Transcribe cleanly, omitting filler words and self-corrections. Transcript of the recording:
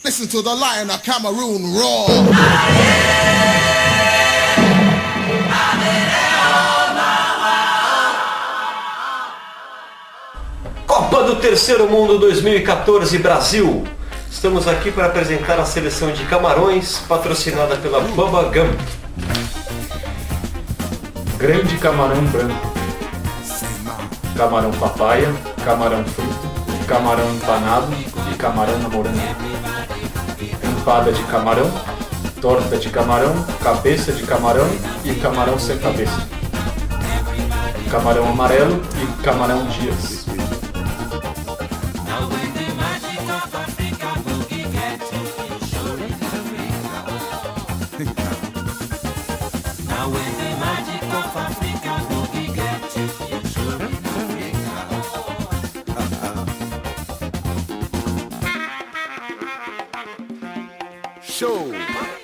Listen to the Lion of Cameroon roar. Copa do Terceiro Mundo 2014 Brasil. Estamos aqui para apresentar a seleção de Camarões, patrocinada pela Bubba Gum. Grande camarão branco, camarão papaya, camarão frito, camarão empanado e camarão na moranga. Empada de camarão, torta de camarão, cabeça de camarão e camarão sem cabeça. Camarão amarelo e camarão Dias. Show.